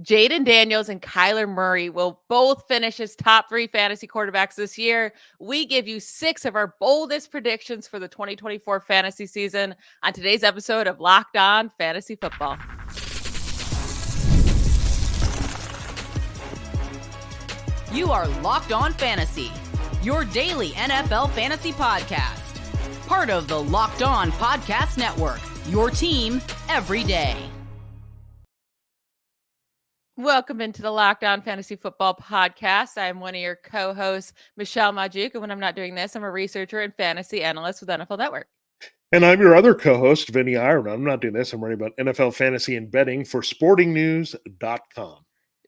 Jayden Daniels and Kyler Murray will both finish as top 3 fantasy quarterbacks this year. We give you 6 of our boldest predictions for the 2024 fantasy season on today's episode of Locked On Fantasy Football. You are Locked On Fantasy, your daily NFL fantasy podcast. Part of the Locked On Podcast Network, your team every day. Welcome into the Locked On Fantasy Football podcast. I'm one of your co-hosts, Michelle Magdziuk, and when I'm not doing this, I'm a researcher and fantasy analyst with NFL Network. And I'm your other co-host, Vinnie Iyer. I'm not doing this. I'm writing about NFL fantasy and betting for sportingnews.com.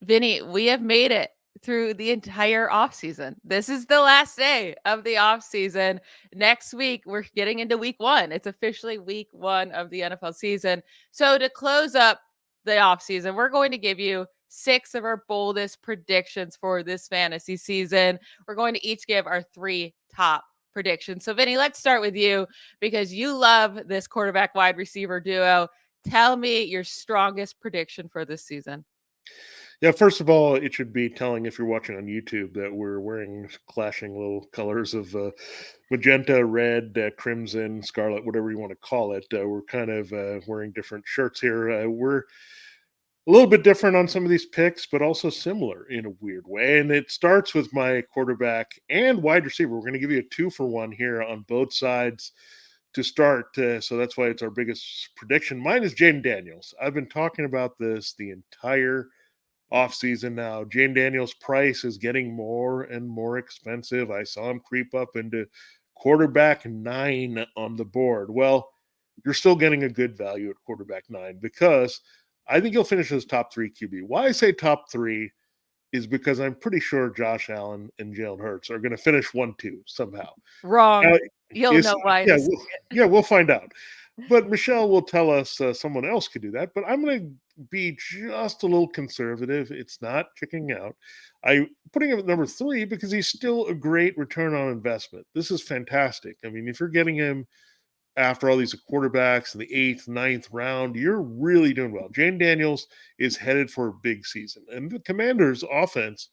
Vinnie, we have made it through the entire offseason. This is the last day of the offseason. Next week, we're getting into week 1. It's officially week 1 of the NFL season. So to close up the offseason, we're going to give you 6 of our boldest predictions for this fantasy season. We're going to each give our 3 top predictions. So Vinnie, let's start with you because you love this quarterback wide receiver duo. Tell me your strongest prediction for this season. Yeah, first of all, it should be telling if you're watching on YouTube that we're wearing clashing little colors of magenta, red, crimson, scarlet, whatever you want to call it. We're kind of wearing different shirts here. We're a little bit different on some of these picks, but also similar in a weird way. And it starts with my quarterback and wide receiver. We're going to give you a 2-for-1 here on both sides to start. So that's why it's our biggest prediction. Mine is Jayden Daniels. I've been talking about this the entire offseason now. Jayden Daniels' price is getting more and more expensive. I saw him creep up into quarterback 9 on the board. Well, you're still getting a good value at quarterback 9 because I think he'll finish as top 3 QB. Why I say top 3 is because I'm pretty sure Josh Allen and Jalen Hurts are going to finish 1-2 somehow. Wrong. You'll know why. We'll find out. But Michelle will tell us someone else could do that. But I'm going to be just a little conservative. It's not kicking out. I'm putting him at number 3 because he's still a great return on investment. This is fantastic. I mean, if you're getting him after all these quarterbacks in the 8th, 9th round, you're really doing well. Jayden Daniels is headed for a big season. And the Commanders' offense,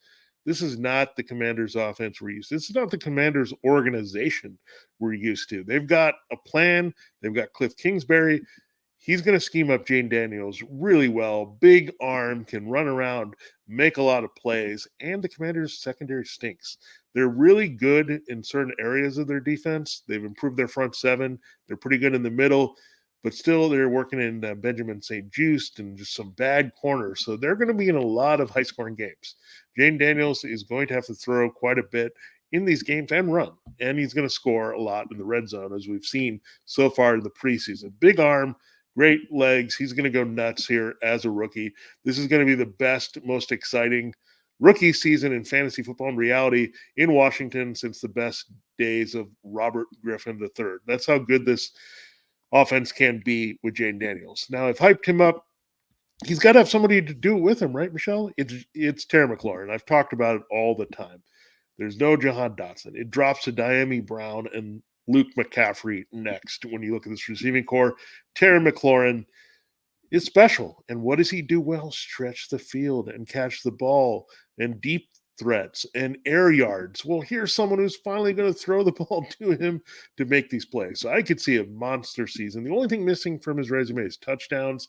this is not the Commanders' offense we're used to. This is not the Commanders' organization we're used to. They've got a plan. They've got Cliff Kingsbury. He's going to scheme up Jayden Daniels really well. Big arm, can run around, make a lot of plays, and the Commanders' secondary stinks. They're really good in certain areas of their defense. They've improved their front 7. They're pretty good in the middle, but still they're working in Benjamin St-Juste and just some bad corners. So they're going to be in a lot of high-scoring games. Jayden Daniels is going to have to throw quite a bit in these games and run, and he's going to score a lot in the red zone, as we've seen so far in the preseason. Big arm, great legs. He's going to go nuts here as a rookie. This is going to be the best, most exciting rookie season in fantasy football in reality in Washington since the best days of Robert Griffin III. That's how good this offense can be with Jayden Daniels. Now, I've hyped him up. He's got to have somebody to do it with him, right, Michelle? It's Terry McLaurin. I've talked about it all the time. There's no Jahan Dotson. It drops to Diami Brown and Luke McCaffrey next. When you look at this receiving core, Terry McLaurin is special. And what does he do well? Stretch the field and catch the ball and deep threats and air yards. Well, here's someone who's finally going to throw the ball to him to make these plays. So I could see a monster season. The only thing missing from his resume is touchdowns.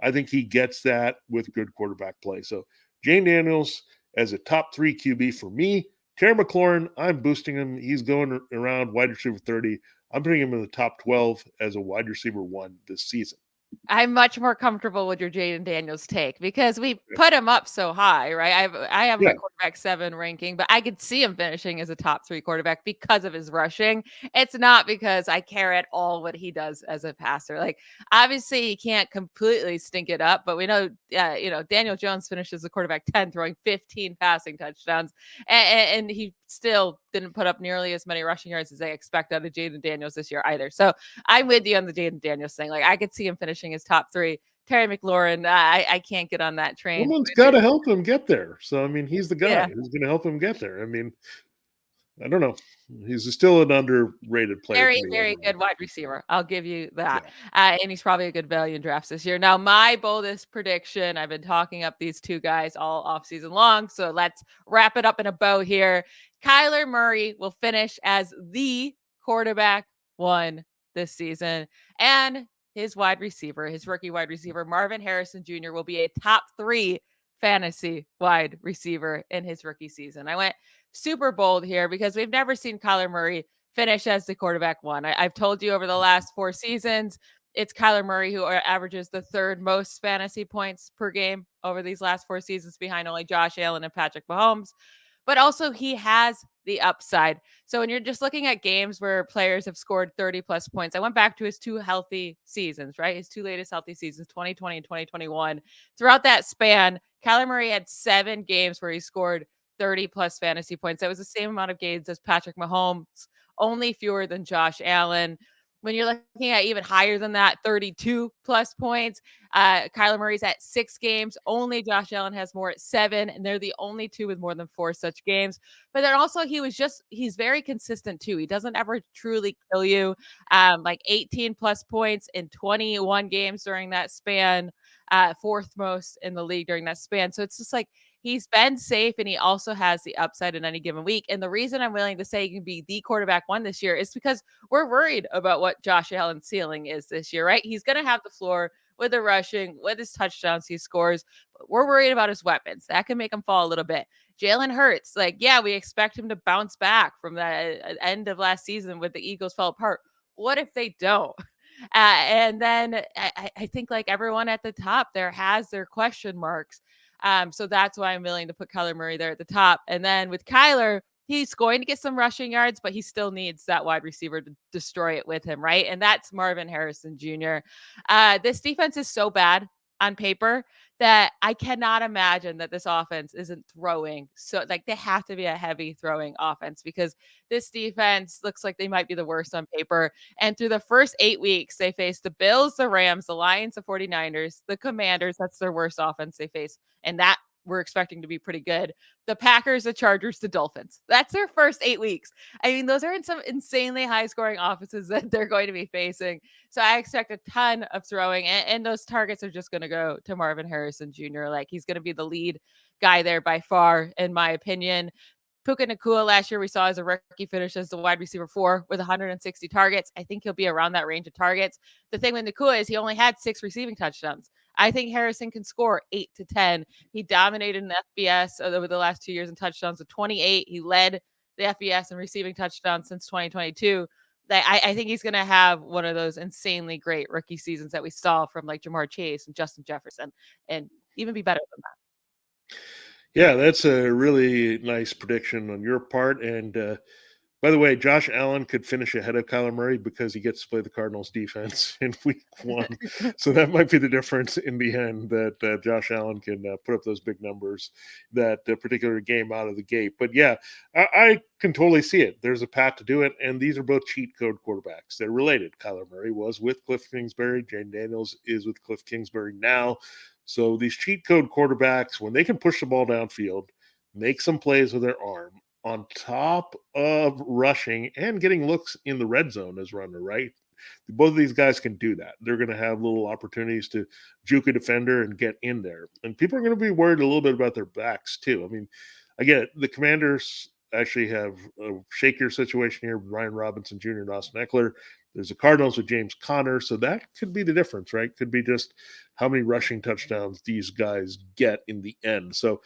I think he gets that with good quarterback play. So Jayden Daniels as a top 3 QB for me. Terry McLaurin, I'm boosting him. He's going around wide receiver 30. I'm putting him in the top 12 as a wide receiver 1 this season. I'm much more comfortable with your Jayden Daniels take because we put him up so high, right? I have my quarterback 7 ranking, but I could see him finishing as a top 3 quarterback because of his rushing. It's not because I care at all what he does as a passer. Like, obviously, he can't completely stink it up, but we know, Daniel Jones finished as a quarterback 10, throwing 15 passing touchdowns, and he still didn't put up nearly as many rushing yards as they expect out of Jayden Daniels this year either. So I'm with you on the Jayden Daniels thing. Like, I could see him finishing as top 3. Terry McLaurin, I can't get on that train. Someone's got to help him get there. So, I mean, he's the guy who's going to help him get there. I mean, I don't know. He's still an underrated player to Very, me very overall. good wide receiver. I'll give you that. Yeah. And he's probably a good value in drafts this year. Now, my boldest prediction, I've been talking up these two guys all offseason long. So let's wrap it up in a bow here. Kyler Murray will finish as the quarterback one this season. And his wide receiver, his rookie wide receiver, Marvin Harrison Jr., will be a top 3 fantasy wide receiver in his rookie season. I went super bold here because we've never seen Kyler Murray finish as the quarterback one. I've told you over the last 4 seasons, it's Kyler Murray who averages the 3rd most fantasy points per game over these last 4 seasons, behind only Josh Allen and Patrick Mahomes. But also, he has the upside. So when you're just looking at games where players have scored 30 plus points, I went back to his 2 healthy seasons, right? His 2 latest healthy seasons, 2020 and 2021. Throughout that span, Kyler Murray had 7 games where he scored 30 plus fantasy points. That was the same amount of games as Patrick Mahomes, only fewer than Josh Allen. When you're looking at even higher than that, 32 plus points, Kyler Murray's at 6 games. Only Josh Allen has more at 7, and they're the only 2 with more than 4 such games. But then also, he's very consistent too. He doesn't ever truly kill you. Like 18 plus points in 21 games during that span, 4th most in the league during that span. So it's just like, he's been safe, and he also has the upside in any given week. And the reason I'm willing to say he can be the quarterback one this year is because we're worried about what Josh Allen's ceiling is this year, right? He's going to have the floor with the rushing, with his touchdowns he scores. But we're worried about his weapons. That can make him fall a little bit. Jalen Hurts, like, yeah, we expect him to bounce back from that end of last season when the Eagles fell apart. What if they don't? And then I think, like everyone at the top there, has their question marks. So that's why I'm willing to put Kyler Murray there at the top. And then with Kyler, he's going to get some rushing yards, but he still needs that wide receiver to destroy it with him, right? And that's Marvin Harrison Jr. This defense is so bad on paper that I cannot imagine that this offense isn't throwing. So, like, they have to be a heavy throwing offense because this defense looks like they might be the worst on paper. And through the first 8 weeks, they faced the Bills, the Rams, the Lions, the 49ers, the Commanders. That's their worst offense they face. And that we're expecting to be pretty good. The Packers, the Chargers, the Dolphins. That's their first 8 weeks. I mean, those are in some insanely high scoring offenses that they're going to be facing. So I expect a ton of throwing, and those targets are just going to go to Marvin Harrison Jr. Like, he's going to be the lead guy there by far, in my opinion. Puka Nacua last year we saw as a rookie finish as the wide receiver 4 with 160 targets. I think he'll be around that range of targets. The thing with Nacua is he only had 6 receiving touchdowns. I think Harrison can score 8 to 10. He dominated in FBS over the last 2 years in touchdowns with 28. He led the FBS in receiving touchdowns since 2022. I think he's going to have one of those insanely great rookie seasons that we saw from like Jamar Chase and Justin Jefferson, and even be better than that. Yeah, that's a really nice prediction on your part. And by the way, Josh Allen could finish ahead of Kyler Murray because he gets to play the Cardinals defense in week 1. So that might be the difference in the end, that Josh Allen can put up those big numbers that particular game out of the gate. But yeah, I can totally see it. There's a path to do it. And these are both cheat code quarterbacks. They're related. Kyler Murray was with Cliff Kingsbury. Jayden Daniels is with Cliff Kingsbury now. So these cheat code quarterbacks, when they can push the ball downfield, make some plays with their arm, on top of rushing and getting looks in the red zone as runner, right? Both of these guys can do that. They're going to have little opportunities to juke a defender and get in there. And people are going to be worried a little bit about their backs too. I mean, I get it. The Commanders actually have a shakier situation here with Ryan Robinson Jr. and Austin Eckler. There's the Cardinals with James Conner. So that could be the difference, right? Could be just how many rushing touchdowns these guys get in the end. So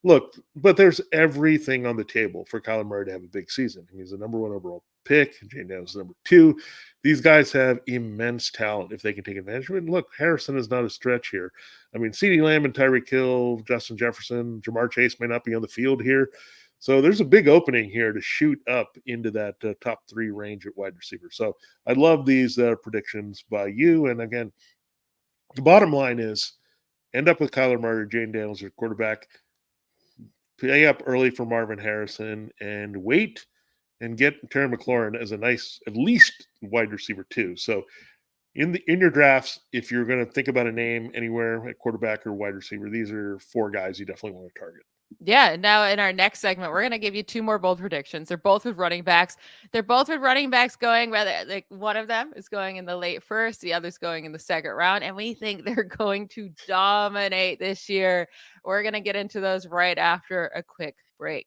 look, but there's everything on the table for Kyler Murray to have a big season. He's the number 1 overall pick. Jayden Daniels is number 2. These guys have immense talent if they can take advantage of it. And look, Harrison is not a stretch here. I mean, CeeDee Lamb and Tyreek Hill, Justin Jefferson, Jamar Chase may not be on the field here. So there's a big opening here to shoot up into that top 3 range at wide receiver. So I love these predictions by you. And again, the bottom line is end up with Kyler Murray, Jayden Daniels, your quarterback. Pay up early for Marvin Harrison and wait and get Terry McLaurin as a nice, at least wide receiver 2. So in your drafts, if you're going to think about a name anywhere at quarterback or wide receiver, these are 4 guys you definitely want to target. Yeah, now in our next segment, we're going to give you two more bold predictions. They're both with running backs. They're both with running backs going, rather like one of them is going in the late first, the other's going in the second round, and we think they're going to dominate this year. We're going to get into those right after a quick break.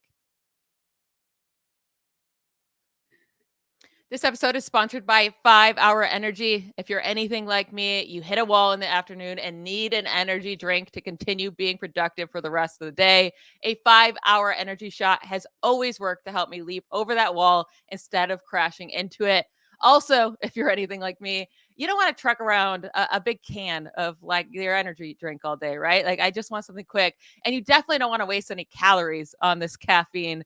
This episode is sponsored by 5 Hour Energy. If you're anything like me, you hit a wall in the afternoon and need an energy drink to continue being productive for the rest of the day. A 5 Hour Energy shot has always worked to help me leap over that wall instead of crashing into it. Also, if you're anything like me, you don't want to truck around a big can of like your energy drink all day, right? Like I just want something quick, and you definitely don't want to waste any calories on this caffeine.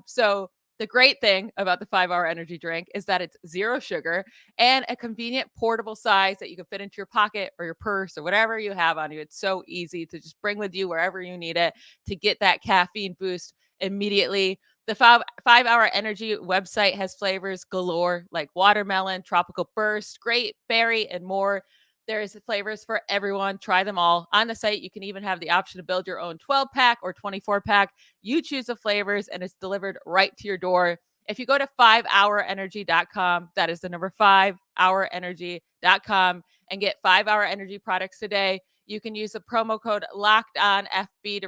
So the great thing about the 5 Hour Energy drink is that it's zero sugar and a convenient portable size that you can fit into your pocket or your purse or whatever you have on you. It's so easy to just bring with you wherever you need it to get that caffeine boost immediately. The 5 Hour Energy website has flavors galore like watermelon, tropical burst, grape, berry, and more. There's flavors for everyone. Try them all. On the site, you can even have the option to build your own 12-pack or 24-pack. You choose the flavors and it's delivered right to your door. If you go to 5hourenergy.com, that is the number 5hourenergy.com, and get 5 Hour Energy products today, you can use the promo code LOCKEDONFB to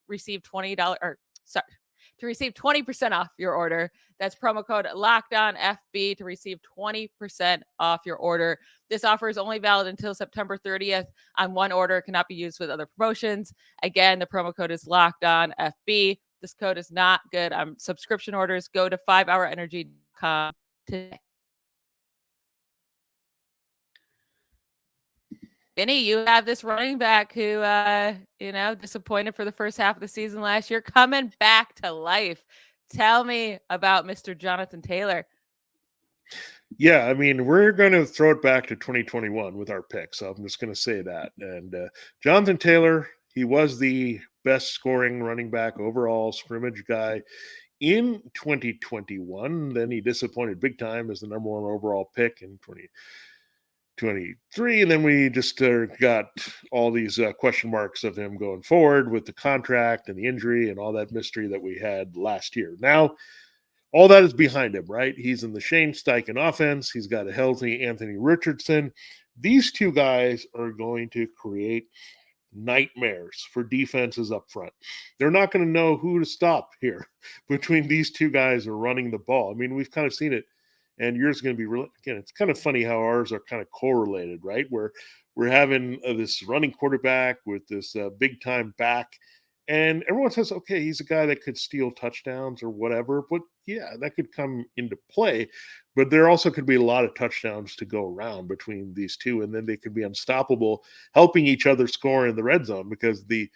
receive $20 or sorry, to receive 20% off your order. That's promo code LOCKEDONFB to receive 20% off your order. This offer is only valid until September 30th. On one order, it cannot be used with other promotions. Again, the promo code is LOCKEDONFB. This code is not good on subscription orders. Go to 5hourenergy.com today. Vinny, you have this running back who, disappointed for the first half of the season last year, coming back to life. Tell me about Mr. Jonathan Taylor. Yeah, I mean, we're going to throw it back to 2021 with our pick. So I'm just going to say that. And Jonathan Taylor, he was the best scoring running back overall, scrimmage guy in 2021. Then he disappointed big time as the number one overall pick in 2023. And then we just got all these question marks of him going forward with the contract and the injury and all that mystery that we had last year. Now, all that is behind him, right? He's in the Shane Steichen offense. He's got a healthy Anthony Richardson. These two guys are going to create nightmares for defenses up front. They're not going to know who to stop here between these two guys are running the ball. I mean, we've kind of seen it, and yours is going to be really, again, it's kind of funny how ours are kind of correlated, right? Where we're having this running quarterback with this big time back. And everyone says, okay, he's a guy that could steal touchdowns or whatever. But yeah, that could come into play. But there also could be a lot of touchdowns to go around between these two. And then they could be unstoppable, helping each other score in the red zone because the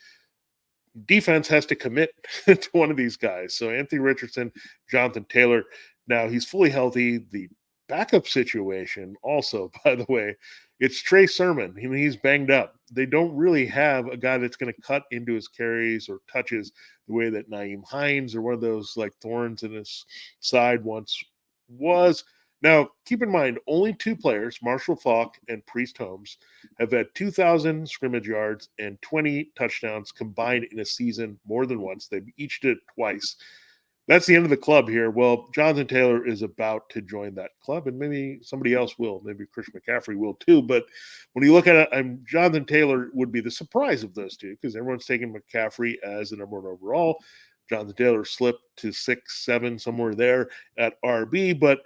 defense has to commit to one of these guys. So Anthony Richardson, Jonathan Taylor. Now he's fully healthy. The backup situation also, by the way, it's Trey Sermon. I mean, he's banged up. They don't really have a guy that's going to cut into his carries or touches the way that Nyheim Hines or one of those like thorns in his side once was. Now, keep in mind, only two players, Marshall Faulk and Priest Holmes, have had 2,000 scrimmage yards and 20 touchdowns combined in a season more than once. They've each did it twice. That's the end of the club here. Well, Jonathan Taylor is about to join that club, and maybe somebody else will. Maybe Chris McCaffrey will too. But when you look at it, Jonathan Taylor would be the surprise of those two because everyone's taking McCaffrey as the number one overall. Jonathan Taylor slipped to 6, 7, somewhere there at RB, but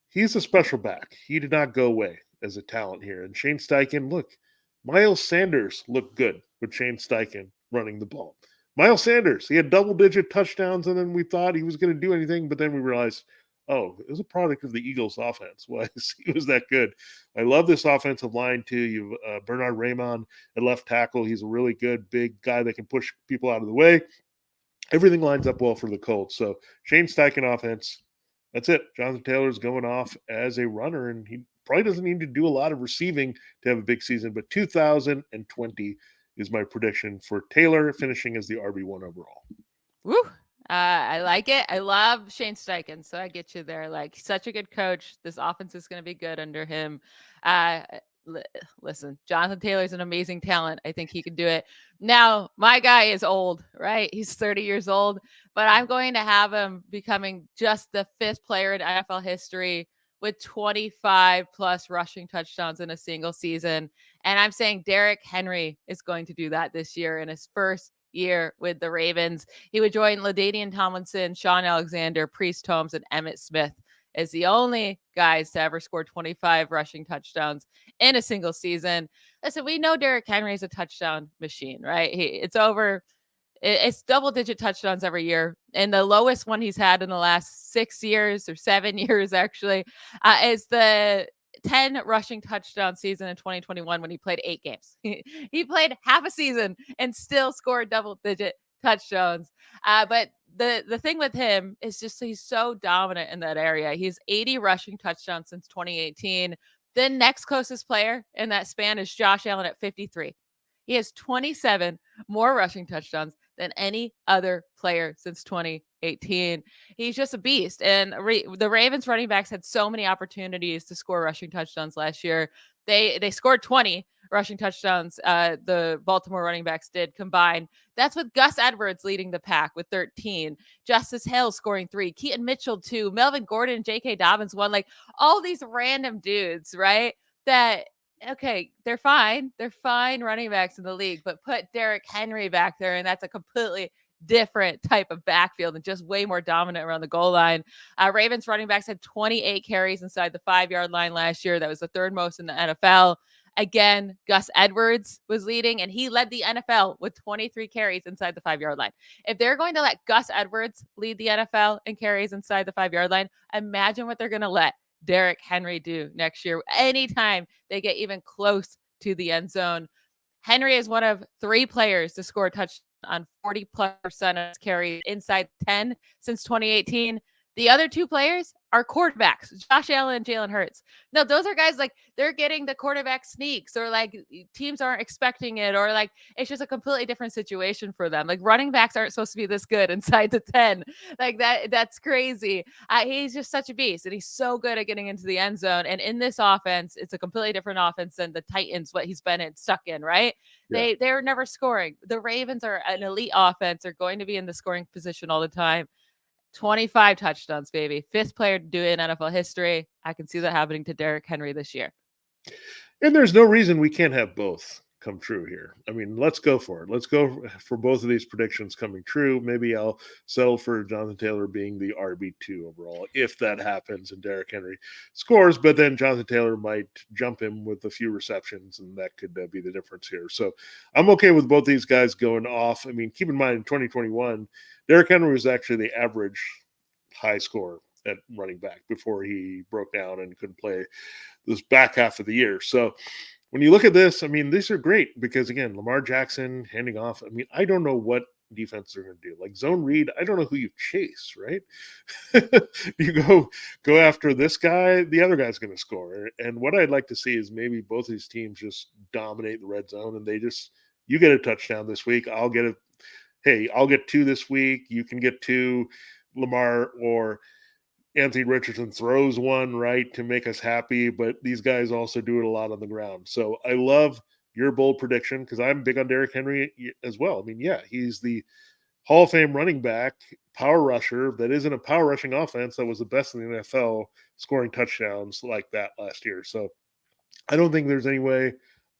he's a special back. He did not go away as a talent here. And Shane Steichen, look, Miles Sanders looked good with Shane Steichen running the ball. Miles Sanders, he had double-digit touchdowns, and then we thought he was going to do anything, but then we realized, oh, it was a product of the Eagles' offense. Well, he was that good. I love this offensive line, too. You've Bernard Raymond at left tackle. He's a really good, big guy that can push people out of the way. Everything lines up well for the Colts. So Shane Steichen offense, that's it. Jonathan Taylor's going off as a runner, and he probably doesn't need to do a lot of receiving to have a big season, but 2020 is my prediction for Taylor finishing as the RB1 overall. Woo! I like it. I love Shane Steichen, so I get you there. Like, such a good coach. This offense is going to be good under him. listen, Jonathan Taylor's an amazing talent. I think he can do it. Now, my guy is old, right? He's 30 years old, but I'm going to have him becoming just the 5th player in NFL history with 25 plus rushing touchdowns in a single season. And I'm saying Derrick Henry is going to do that this year in his first year with the Ravens. He would join LaDainian Tomlinson, Sean Alexander, Priest Holmes, and Emmitt Smith as the only guys to ever score 25 rushing touchdowns in a single season. Listen, we know Derrick Henry is a touchdown machine, right? It's double-digit touchdowns every year. And the lowest one he's had in the last 6 years or 7 years, actually, is the 10 rushing touchdown season in 2021 when he played 8 games. He played half a season and still scored double-digit touchdowns. But the thing with him is just he's so dominant in that area. He's 80 rushing touchdowns since 2018. The next closest player in that span is Josh Allen at 53. He has 27 more rushing touchdowns than any other player since 2018. He's just a beast. And the Ravens running backs had so many opportunities to score rushing touchdowns last year. They scored 20 rushing touchdowns. The Baltimore running backs did combined. That's with Gus Edwards leading the pack with 13. Justice Hill scoring 3. Keaton Mitchell 2. Melvin Gordon, J.K. Dobbins 1. Like all these random dudes, right? That okay, they're fine. They're fine running backs in the league, but put Derrick Henry back there, and that's a completely different type of backfield and just way more dominant around the goal line. Ravens running backs had 28 carries inside the 5-yard line last year. That was the 3rd most in the NFL. Again, Gus Edwards was leading, and he led the NFL with 23 carries inside the 5-yard line. If they're going to let Gus Edwards lead the NFL in carries inside the 5-yard line, imagine what they're going to let Derrick Henry do next year anytime they get even close to the end zone. Henry is one of 3 players to score a touchdown on 40+% of carries inside 10 since 2018. The other 2 players are quarterbacks, Josh Allen and Jalen Hurts. No, those are guys like they're getting the quarterback sneaks or like teams aren't expecting it or like it's just a completely different situation for them. Like running backs aren't supposed to be this good inside the 10. Like that's crazy. He's just such a beast and he's so good at getting into the end zone. And in this offense, it's a completely different offense than the Titans, what he's been stuck in, right? Yeah. They're never scoring. The Ravens are an elite offense. They're going to be in the scoring position all the time. 25 touchdowns, baby. 5th player to do it in NFL history. I can see that happening to Derrick Henry this year. And there's no reason we can't have both come true here. I mean, let's go for it. Let's go for both of these predictions coming true. Maybe I'll settle for Jonathan Taylor being the RB2 overall if that happens and Derrick Henry scores, but then Jonathan Taylor might jump him with a few receptions and that could be the difference here. So I'm okay with both these guys going off. I mean, keep in mind in 2021, Derrick Henry was actually the average high scorer at running back before he broke down and couldn't play this back half of the year. So when you look at this, I mean, these are great because, again, Lamar Jackson handing off. I mean, I don't know what defense they're going to do. Like zone read, I don't know who you chase, right? You go after this guy, the other guy's going to score. And what I'd like to see is maybe both these teams just dominate the red zone and you get a touchdown this week. I'll get 2 this week. You can get 2. Lamar or Anthony Richardson throws one right to make us happy, but these guys also do it a lot on the ground. So I love your bold prediction because I'm big on Derrick Henry as well. I mean, yeah, he's the Hall of Fame running back, power rusher that isn't a power rushing offense that was the best in the NFL scoring touchdowns like that last year. So I don't think there's any way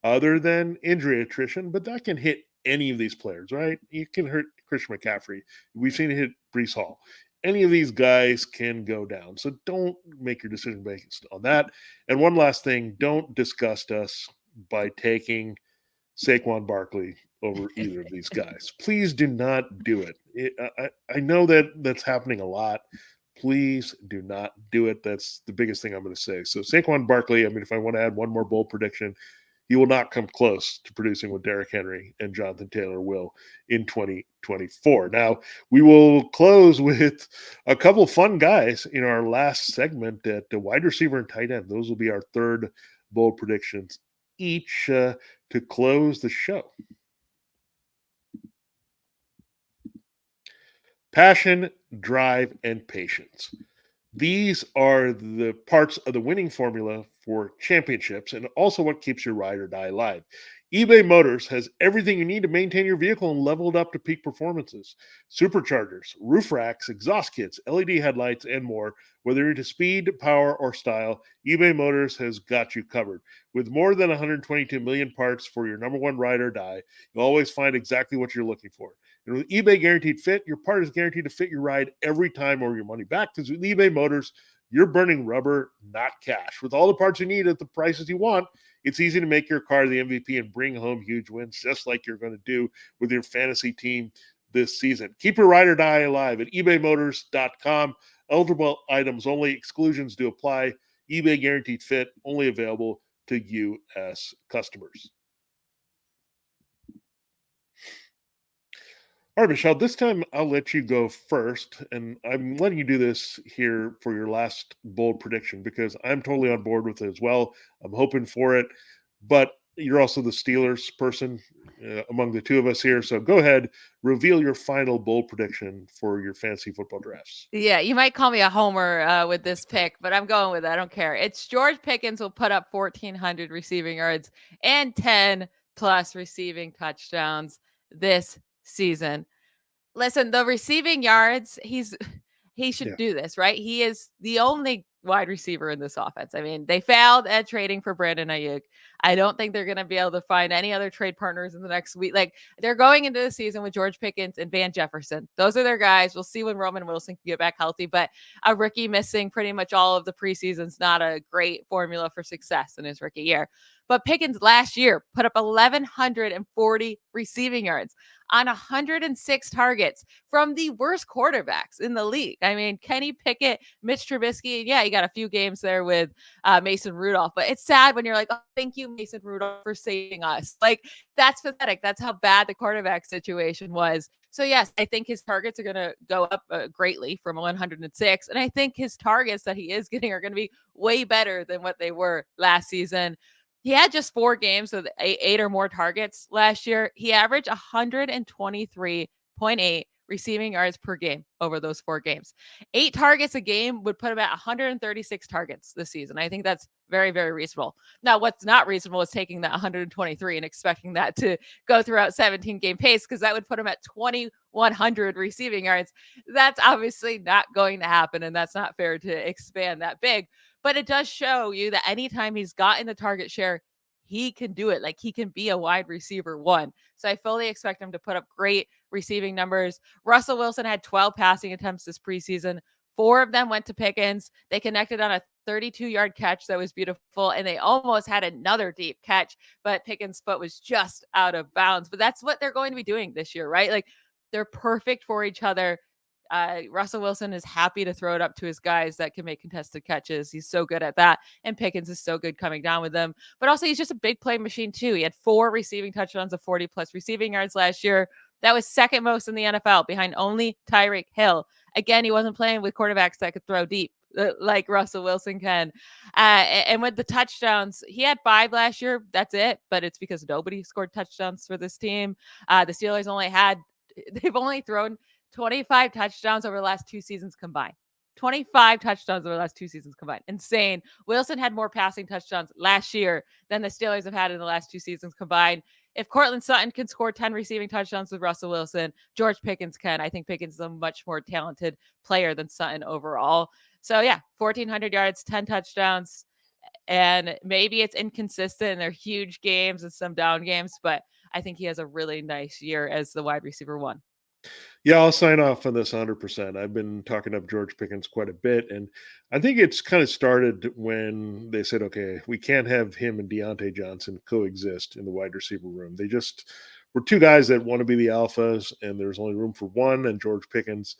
other than injury attrition, but that can hit any of these players, right? You can hurt Christian McCaffrey. We've seen it hit Breece Hall. Any of these guys can go down. So don't make your decision based on that. And one last thing, don't disgust us by taking Saquon Barkley over either of these guys. Please do not do it. I know that that's happening a lot. Please do not do it. That's the biggest thing I'm going to say. So Saquon Barkley, I mean, if I want to add one more bold prediction, he will not come close to producing what Derrick Henry and Jonathan Taylor will in 2024. Now, we will close with a couple fun guys in our last segment at the wide receiver and tight end. Those will be our 3rd bold predictions each to close the show. Passion, drive, and patience. These are the parts of the winning formula for championships and also what keeps your ride or die alive. eBay Motors has everything you need to maintain your vehicle and level it up to peak performances. Superchargers, roof racks, exhaust kits, LED headlights, and more. Whether you're into speed, power, or style, eBay Motors has got you covered. With more than 122 million parts for your number one ride or die, you'll always find exactly what you're looking for. And with eBay Guaranteed Fit, your part is guaranteed to fit your ride every time or your money back. Because with eBay Motors, you're burning rubber, not cash. With all the parts you need at the prices you want, it's easy to make your car the MVP and bring home huge wins, just like you're going to do with your fantasy team this season. Keep your ride or die alive at ebaymotors.com. Eligible items only. Exclusions do apply. eBay Guaranteed Fit, only available to U.S. customers. All right, Michelle, this time I'll let you go first. And I'm letting you do this here for your last bold prediction because I'm totally on board with it as well. I'm hoping for it. But you're also the Steelers person among the two of us here. So go ahead, reveal your final bold prediction for your fantasy football drafts. Yeah, you might call me a homer with this pick, but I'm going with it. I don't care. It's George Pickens will put up 1,400 receiving yards and 10 plus receiving touchdowns this season. Listen, the receiving yards, he should do this, right? He is the only wide receiver in this offense. I mean, they failed at trading for Brandon Ayuk. I don't think they're going to be able to find any other trade partners in the next week. Like, they're going into the season with George Pickens and Van Jefferson. Those are their guys. We'll see when Roman Wilson can get back healthy, but a rookie missing pretty much all of the preseason is not a great formula for success in his rookie year. But Pickens last year put up 1,140 receiving yards on 106 targets from the worst quarterbacks in the league. I mean, Kenny Pickett, Mitch Trubisky, yeah, you got a few games there with Mason Rudolph, but it's sad when you're like, oh, thank you, Mason Rudolph, for saving us. Like, that's pathetic. That's how bad the quarterback situation was. So, yes, I think his targets are going to go up greatly from 106. And I think his targets that he is getting are going to be way better than what they were last season. He had just 4 games with 8 or more targets last year. He averaged 123.8 receiving yards per game over those 4 games. 8 targets a game would put him at 136 targets this season. I think that's very, very reasonable. Now, what's not reasonable is taking that 123 and expecting that to go throughout 17 game pace, because that would put him at 2,100 receiving yards. That's obviously not going to happen, and that's not fair to expand that big. But it does show you that anytime he's gotten the target share, he can do it. Like, he can be a wide receiver 1. So I fully expect him to put up great receiving numbers. Russell Wilson had 12 passing attempts this preseason. 4 of them went to Pickens. They connected on a 32-yard catch that was beautiful, and they almost had another deep catch, but Pickens' foot was just out of bounds. But that's what they're going to be doing this year, right? Like, they're perfect for each other. Russell Wilson is happy to throw it up to his guys that can make contested catches. He's so good at that. And Pickens is so good coming down with them. But also, he's just a big play machine, too. He had 4 receiving touchdowns of 40 plus receiving yards last year. That was second most in the NFL, behind only Tyreek Hill. Again, he wasn't playing with quarterbacks that could throw deep like Russell Wilson can. And with the touchdowns, he had 5 last year. That's it. But it's because nobody scored touchdowns for this team. The Steelers they've only thrown 25 touchdowns over the last 2 seasons combined. 25 touchdowns over the last 2 seasons combined. Insane. Wilson had more passing touchdowns last year than the Steelers have had in the last 2 seasons combined. If Courtland Sutton can score 10 receiving touchdowns with Russell Wilson, George Pickens can. I think Pickens is a much more talented player than Sutton overall. So, yeah, 1,400 yards, 10 touchdowns. And maybe it's inconsistent and they're huge games and some down games, but I think he has a really nice year as the wide receiver 1. Yeah, I'll sign off on this 100%. I've been talking up George Pickens quite a bit, and I think it's kind of started when they said, okay, we can't have him and Deontay Johnson coexist in the wide receiver room. They just were 2 guys that want to be the alphas, and there's only room for one, and George Pickens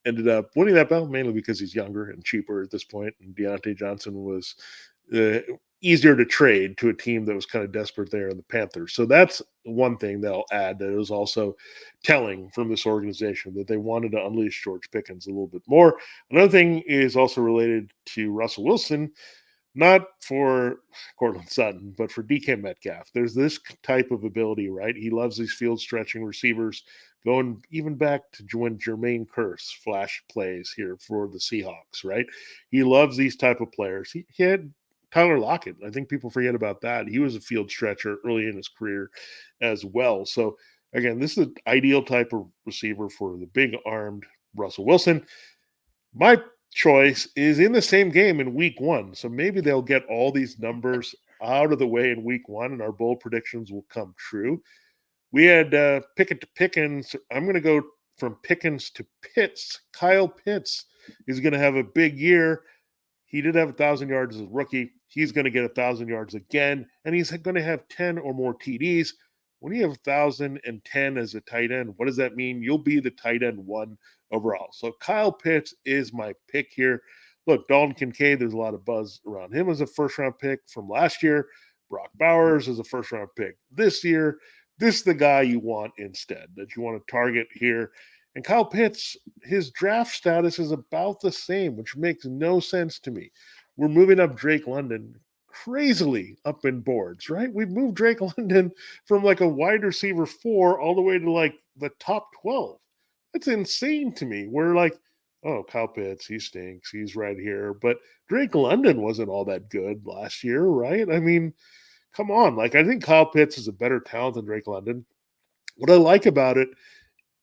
ended up winning that battle mainly because he's younger and cheaper at this point, and Deontay Johnson was easier to trade to a team that was kind of desperate there in the Panthers. So that's one thing that I'll add that is also telling from this organization, that they wanted to unleash George Pickens a little bit more. Another thing is also related to Russell Wilson. Not for Cortland Sutton, but for DK Metcalf. There's this type of ability, right? He loves these field stretching receivers, going even back to when Jermaine Kearse flash plays here for the Seahawks, right? He loves these type of players. He had Tyler Lockett. I think people forget about that. He was a field stretcher early in his career as well. So again, this is an ideal type of receiver for the big armed Russell Wilson. My choice is in the same game in week 1. So maybe they'll get all these numbers out of the way in week 1 and our bold predictions will come true. We had Pickett to Pickens. I'm going to go from Pickens to Pitts. Kyle Pitts is going to have a big year. He did have 1,000 yards as a rookie. He's going to get 1,000 yards again, and he's going to have 10 or more TDs. When you have 1,010 as a tight end, what does that mean? You'll be the tight end 1 overall. So Kyle Pitts is my pick here. Look, Dalton Kincaid, there's a lot of buzz around him as a first-round pick from last year. Brock Bowers is a first-round pick this year. This is the guy you want instead, that you want to target here. And Kyle Pitts, his draft status is about the same, which makes no sense to me. We're moving up Drake London crazily up in boards, right? We've moved Drake London from like a wide receiver 4 all the way to like the top 12. That's insane to me. We're like, oh, Kyle Pitts, he stinks. He's right here. But Drake London wasn't all that good last year, right? I mean, come on. Like, I think Kyle Pitts is a better talent than Drake London. What I like about it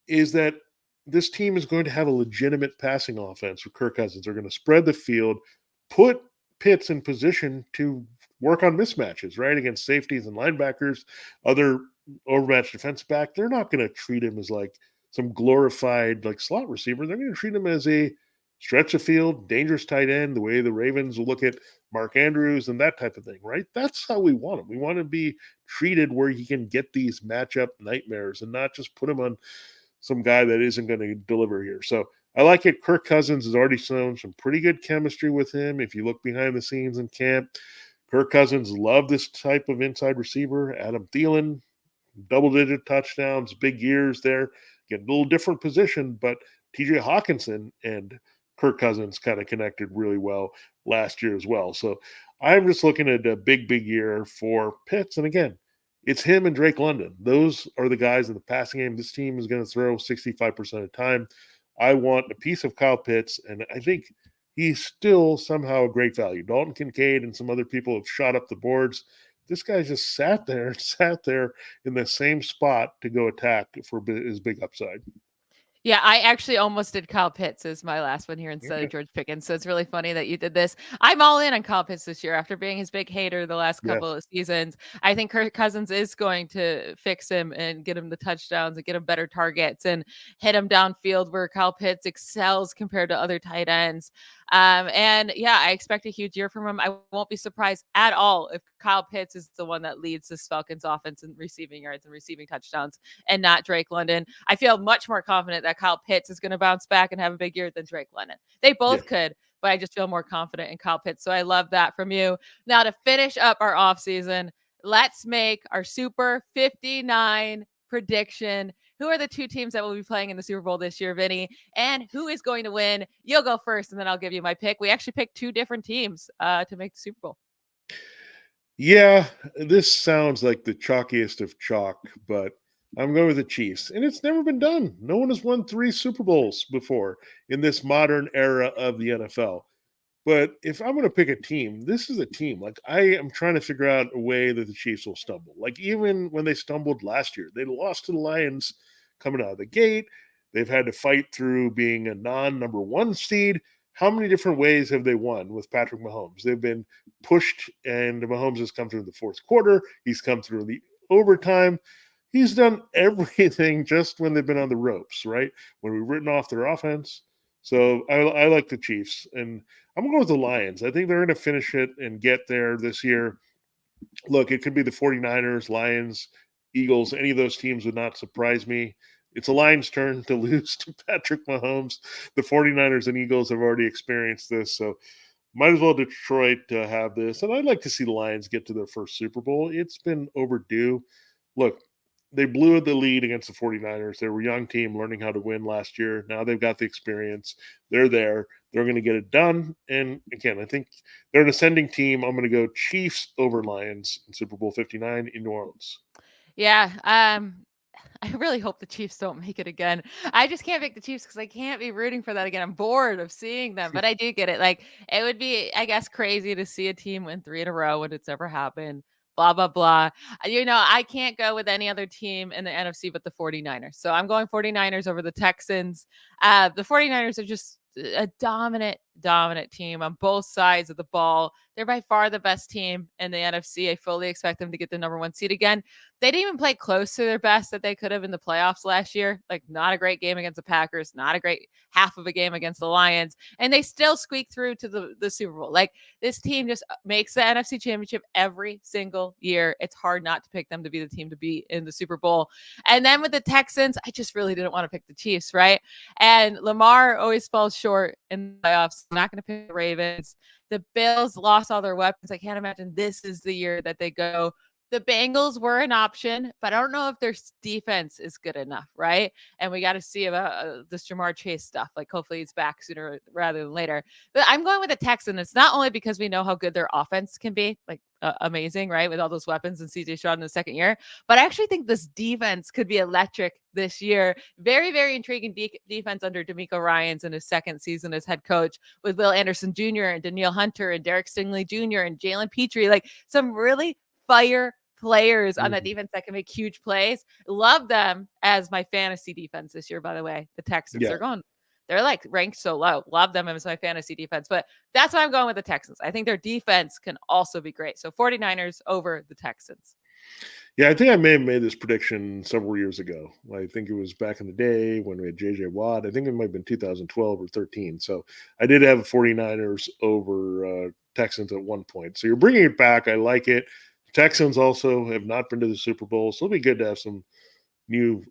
is that this team is going to have a legitimate passing offense with Kirk Cousins. They're going to spread the field, put Pitts in position to work on mismatches, right? Against safeties and linebackers, other overmatched defense back. They're not going to treat him as like some glorified like slot receiver. They're going to treat him as a stretch the field, dangerous tight end, the way the Ravens will look at Mark Andrews and that type of thing, right? That's how we want him. We want to be treated where he can get these matchup nightmares and not just put him on some guy that isn't going to deliver here. So I like it. Kirk Cousins has already shown some pretty good chemistry with him. If you look behind the scenes in camp, Kirk Cousins loved this type of inside receiver. Adam Thielen, double-digit touchdowns, big years there. Get a little different position, but TJ Hawkinson and Kirk Cousins kind of connected really well last year as well. So I'm just looking at a big year for Pitts. And again, it's him and Drake London. Those are the guys in the passing game. This team is going to throw 65% of the time. I want a piece of Kyle Pitts, and I think he's still somehow a great value. Dalton Kincaid and some other people have shot up the boards. This guy just sat there in the same spot to go attack for his big upside. Yeah, I actually almost did Kyle Pitts as my last one here instead of George Pickens. So it's really funny that you did this. I'm all in on Kyle Pitts this year after being his big hater the last couple of seasons. I think Kirk Cousins is going to fix him and get him the touchdowns and get him better targets and hit him downfield where Kyle Pitts excels compared to other tight ends. And yeah, I expect a huge year from him. I won't be surprised at all if Kyle Pitts is the one that leads this Falcons offense in receiving yards and receiving touchdowns and not Drake London. I feel much more confident that Kyle Pitts is going to bounce back and have a big year than Drake London. They both could, but I just feel more confident in Kyle Pitts. So I love that from you. Now to finish up our offseason, let's make our Super 59 prediction. Who are the 2 teams that will be playing in the Super Bowl this year, Vinny? And who is going to win? You'll go first, and then I'll give you my pick. We actually picked 2 different teams to make the Super Bowl. Yeah, this sounds like the chalkiest of chalk, but I'm going with the Chiefs. And it's never been done. No one has won 3 Super Bowls before in this modern era of the NFL. But if I'm going to pick a team, this is a team. Like, I am trying to figure out a way that the Chiefs will stumble. Like, even when they stumbled last year, they lost to the Lions coming out of the gate. They've had to fight through being a non-number 1 seed. How many different ways have they won with Patrick Mahomes? They've been pushed, and Mahomes has come through the 4th quarter. He's come through the overtime. He's done everything just when they've been on the ropes, right? When we've written off their offense. So I like the Chiefs, and I'm going to go with the Lions. I think they're going to finish it and get there this year. Look, it could be the 49ers, Lions, Eagles. Any of those teams would not surprise me. It's a Lions' turn to lose to Patrick Mahomes. The 49ers and Eagles have already experienced this, so might as well Detroit have this. And I'd like to see the Lions get to their first Super Bowl. It's been overdue. Look, they blew the lead against the 49ers. They were a young team learning how to win last year. Now they've got the experience. They're there. They're going to get it done. And again, I think they're an ascending team. I'm going to go Chiefs over Lions in Super Bowl 59 in New Orleans. Yeah. I really hope the Chiefs don't make it again. I just can't pick the Chiefs because I can't be rooting for that again. I'm bored of seeing them, but I do get it. Like, it would be, I guess, crazy to see a team win 3 in a row when it's ever happened. Blah, blah, blah. I can't go with any other team in the NFC but the 49ers. So I'm going 49ers over the Texans. The 49ers are just a dominant team on both sides of the ball. They're by far the best team in the NFC. I fully expect them to get the number 1 seed again. They didn't even play close to their best that they could have in the playoffs last year. Like, not a great game against the Packers, not a great half of a game against the Lions, and they still squeak through to the Super Bowl. Like, this team just makes the NFC Championship every single year. It's hard not to pick them to be the team to be in the Super Bowl. And then with the Texans, I just really didn't want to pick the Chiefs, right? And Lamar always falls short in the playoffs. I'm not going to pick the Ravens. The Bills lost all their weapons. I can't imagine this is the year that they go. The Bengals were an option, but I don't know if their defense is good enough, right? And we got to see about this Jamar Chase stuff. Like, hopefully he's back sooner rather than later. But I'm going with the Texans. It's not only because we know how good their offense can be, like amazing, right? With all those weapons and CJ Stroud in the second year. But I actually think this defense could be electric this year. Very, very intriguing defense under DeMeco Ryans in his second season as head coach, with Will Anderson Jr. and Danielle Hunter and Derek Stingley Jr. and Jalen Petrie. Like, some really fire players on that defense that can make huge plays. Love them as my fantasy defense this year, by the way. The Texans, they're like ranked so low. Love them as my fantasy defense, but that's why I'm going with the Texans. I think their defense can also be great. So 49ers over the Texans. Yeah, I think I may have made this prediction several years ago. I think it was back in the day when we had JJ Watt. I think it might have been 2012 or 13. So I did have 49ers over Texans at one point. So you're bringing it back. I like it. Texans also have not been to the Super Bowl, so it'll be good to have some new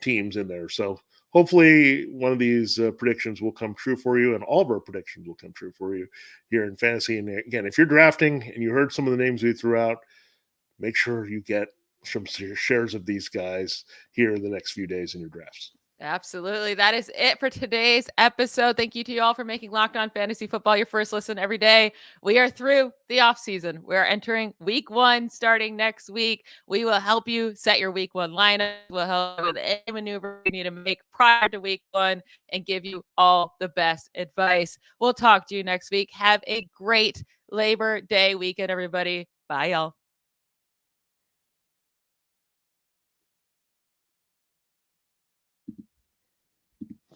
teams in there. So hopefully one of these predictions will come true for you, and all of our predictions will come true for you here in fantasy. And again, if you're drafting and you heard some of the names we threw out, make sure you get some shares of these guys here in the next few days in your drafts. Absolutely. That is it for today's episode. Thank you to you all for making Locked On Fantasy Football your first listen every day. We are through the off season. We're entering week 1 starting next week. We will help you set your week 1 lineup. We'll help you with any maneuver you need to make prior to week 1 and give you all the best advice. We'll talk to you next week. Have a great Labor Day weekend, everybody. Bye, y'all.